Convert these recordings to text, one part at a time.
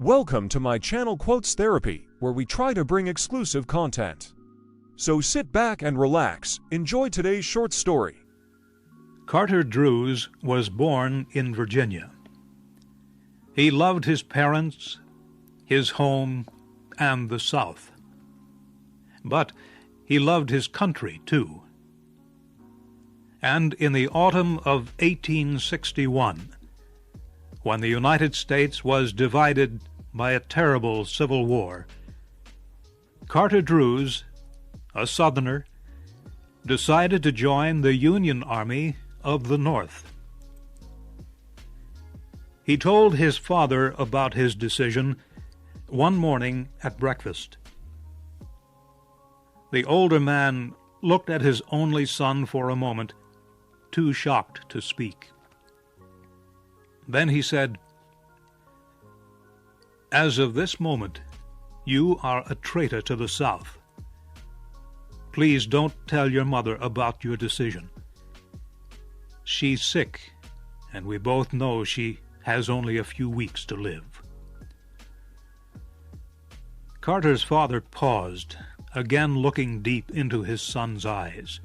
Welcome to my channel Quotes Therapy, where we try to bring exclusive content. So sit back and relax, enjoy today's short story. Carter Druse was born in Virginia. He loved his parents, his home, and the South. But he loved his country, too. And in the autumn of 1861, when the United States was divided by a terrible civil war, Carter Druse, a Southerner, decided to join the Union Army of the North. He told his father about his decision one morning at breakfast. The older man looked at his only son for a moment, too shocked to speak. Then he said, "As of this moment, you are a traitor to the South. Please don't tell your mother about your decision. She's sick, and we both know she has only a few weeks to live." Carter's father paused, again looking deep into his son's eyes.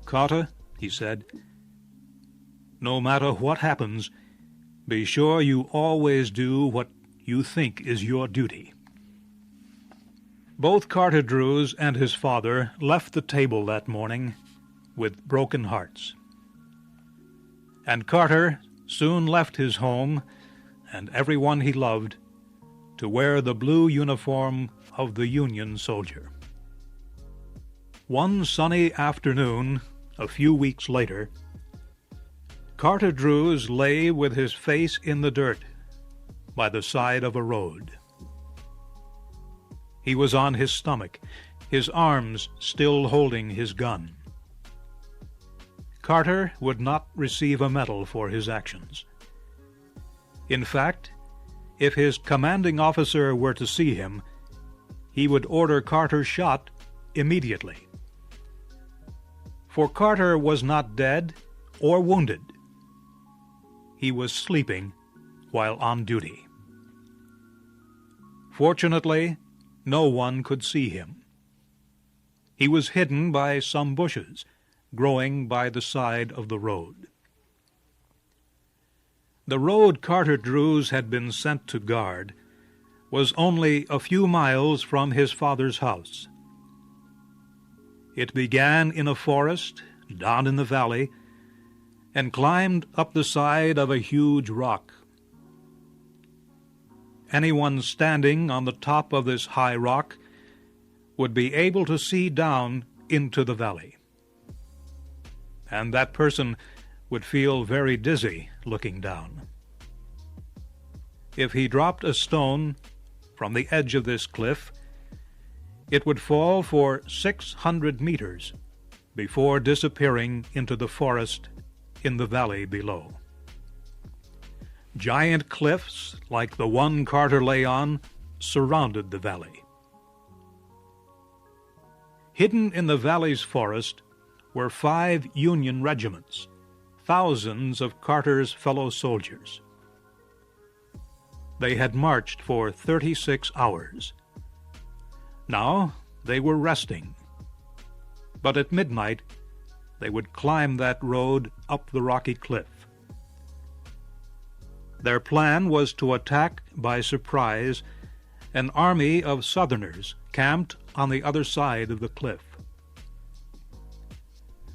"Carter," he said, "no matter what happens, be sure you always do what you think is your duty." Both Carter Druse and his father left the table that morning with broken hearts. And Carter soon left his home and everyone he loved to wear the blue uniform of the Union soldier. One sunny afternoon, a few weeks later, Carter Druse lay with his face in the dirt by the side of a road. He was on his stomach, his arms still holding his gun. Carter would not receive a medal for his actions. In fact, if his commanding officer were to see him, he would order Carter shot immediately. For Carter was not dead or wounded. He was sleeping while on duty. Fortunately, no one could see him. He was hidden by some bushes growing by the side of the road. The road Carter Druse had been sent to guard was only a few miles from his father's house. It began in a forest down in the valley and climbed up the side of a huge rock. Anyone standing on the top of this high rock would be able to see down into the valley. And that person would feel very dizzy looking down. If he dropped a stone from the edge of this cliff, it would fall for 600 meters before disappearing into the forest in the valley below. Giant cliffs, like the one Carter lay on, surrounded the valley. Hidden in the valley's forest were 5 Union regiments, thousands of Carter's fellow soldiers. They had marched for 36 hours. Now they were resting. But at midnight, they would climb that road up the rocky cliff. Their plan was to attack by surprise an army of Southerners camped on the other side of the cliff.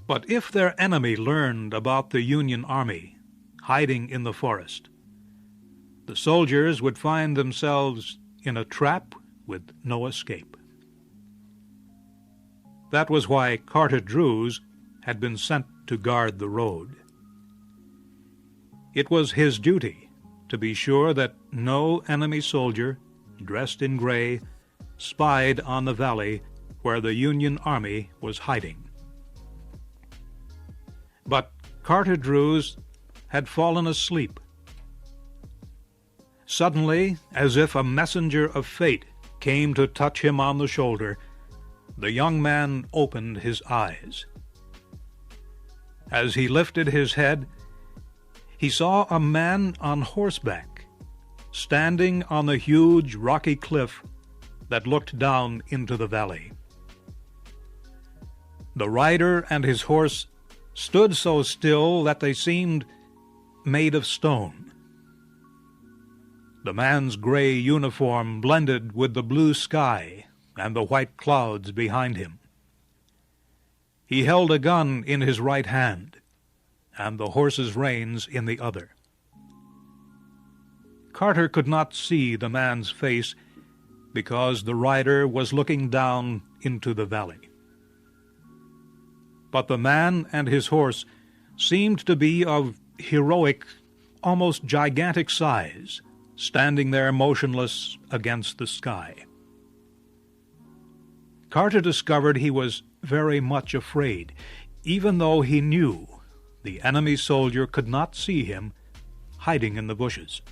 But if their enemy learned about the Union Army hiding in the forest, the soldiers would find themselves in a trap with no escape. That was why Carter Druse had been sent to guard the road. It was his duty to be sure that no enemy soldier, dressed in gray, spied on the valley where the Union Army was hiding. But Carter Druse had fallen asleep. Suddenly, as if a messenger of fate came to touch him on the shoulder, the young man opened his eyes. As he lifted his head, he saw a man on horseback standing on the huge rocky cliff that looked down into the valley. The rider and his horse stood so still that they seemed made of stone. The man's gray uniform blended with the blue sky and the white clouds behind him. He held a gun in his right hand and the horse's reins in the other. Carter could not see the man's face because the rider was looking down into the valley. But the man and his horse seemed to be of heroic, almost gigantic size, standing there motionless against the sky. Carter discovered he was very much afraid, even though he knew the enemy soldier could not see him hiding in the bushes.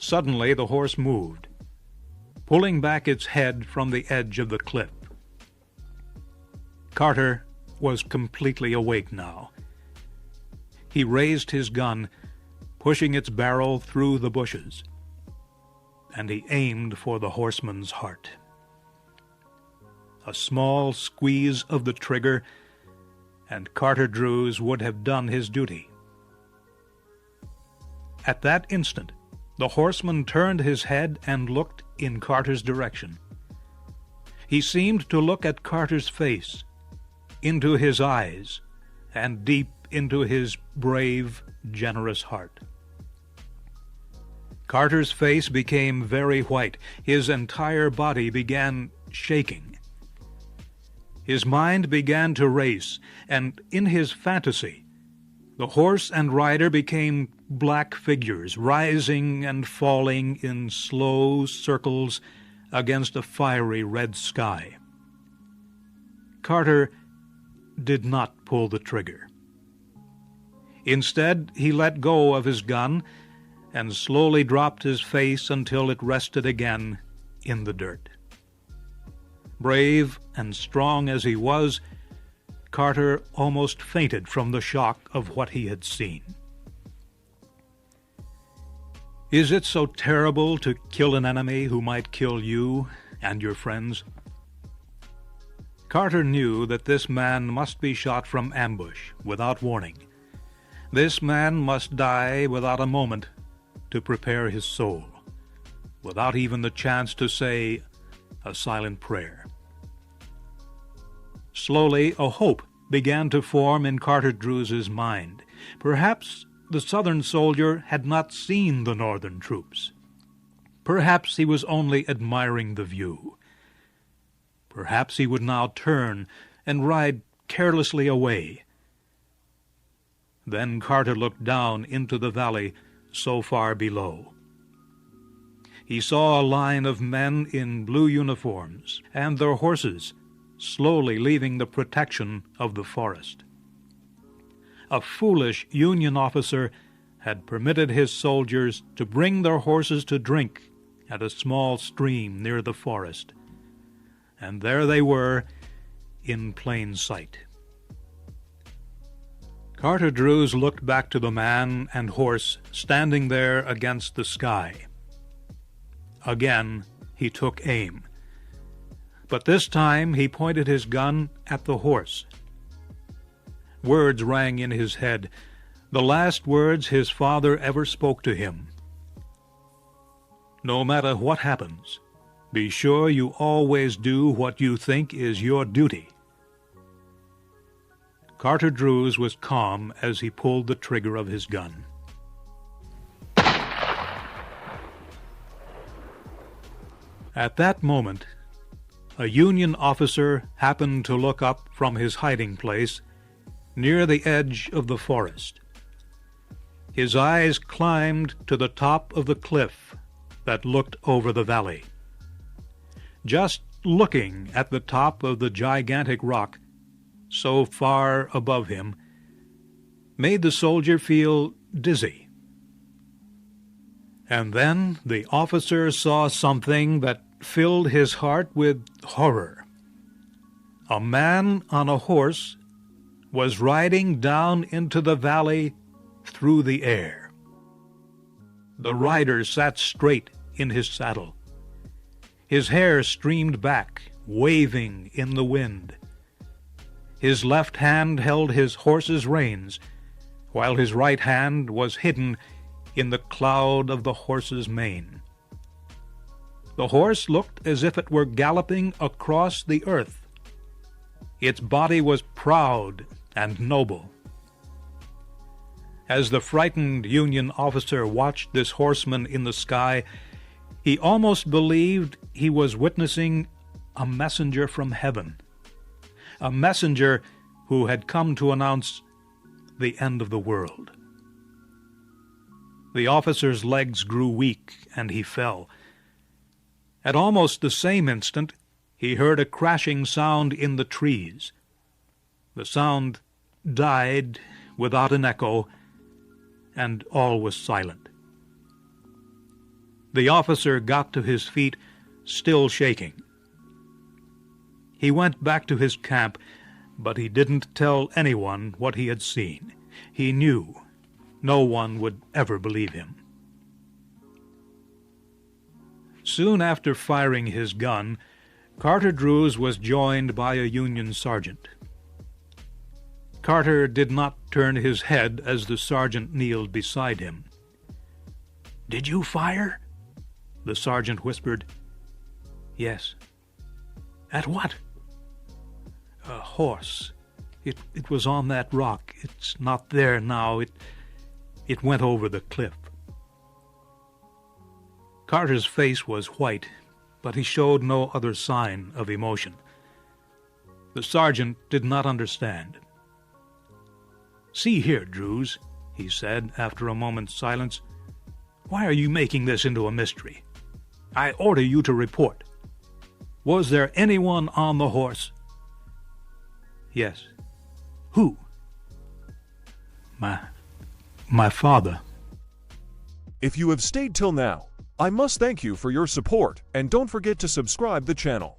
Suddenly the horse moved, pulling back its head from the edge of the cliff. Carter was completely awake now. He raised his gun, pushing its barrel through the bushes, and he aimed for the horseman's heart. A small squeeze of the trigger, and Carter Drews would have done his duty. At that instant, the horseman turned his head and looked in Carter's direction. He seemed to look at Carter's face, into his eyes, and deep into his brave, generous heart. Carter's face became very white. His entire body began shaking. His mind began to race, and in his fantasy, the horse and rider became black figures, rising and falling in slow circles against a fiery red sky. Carter did not pull the trigger. Instead, he let go of his gun and slowly dropped his face until it rested again in the dirt. Brave and strong as he was, Carter almost fainted from the shock of what he had seen. Is it so terrible to kill an enemy who might kill you and your friends? Carter knew that this man must be shot from ambush without warning. This man must die without a moment to prepare his soul, without even the chance to say a silent prayer. Slowly, a hope began to form in Carter Drews's mind. Perhaps the Southern soldier had not seen the Northern troops. Perhaps he was only admiring the view. Perhaps he would now turn and ride carelessly away. Then Carter looked down into the valley so far below. He saw a line of men in blue uniforms and their horses slowly leaving the protection of the forest. A foolish Union officer had permitted his soldiers to bring their horses to drink at a small stream near the forest, and there they were in plain sight. Carter Drews looked back to the man and horse standing there against the sky. Again he took aim, but this time he pointed his gun at the horse. Words rang in his head, the last words his father ever spoke to him. No matter what happens, be sure you always do what you think is your duty. Carter Drews was calm as he pulled the trigger of his gun. At that moment, a Union officer happened to look up from his hiding place near the edge of the forest. His eyes climbed to the top of the cliff that looked over the valley. Just looking at the top of the gigantic rock so far above him made the soldier feel dizzy. And then the officer saw something that filled his heart with horror. A man on a horse was riding down into the valley through the air. The rider sat straight in his saddle. His hair streamed back, waving in the wind. His left hand held his horse's reins, while his right hand was hidden in the cloud of the horse's mane. The horse looked as if it were galloping across the earth. Its body was proud and noble. As the frightened Union officer watched this horseman in the sky, he almost believed he was witnessing a messenger from heaven, a messenger who had come to announce the end of the world. The officer's legs grew weak, and he fell. At almost the same instant, he heard a crashing sound in the trees. The sound died without an echo, and all was silent. The officer got to his feet, still shaking. He went back to his camp, but he didn't tell anyone what he had seen. He knew no one would ever believe him. Soon after firing his gun, Carter Druse was joined by a Union sergeant. Carter did not turn his head as the sergeant kneeled beside him. "Did you fire?" the sergeant whispered. "Yes." "At what?" "A horse. It was on that rock. It's not there now. It went over the cliff." Carter's face was white, but he showed no other sign of emotion. The sergeant did not understand. "See here, Druse," he said after a moment's silence. "Why are you making this into a mystery? I order you to report. Was there anyone on the horse?" "Yes." "Who?" My father." If you have stayed till now, I must thank you for your support, and don't forget to subscribe the channel.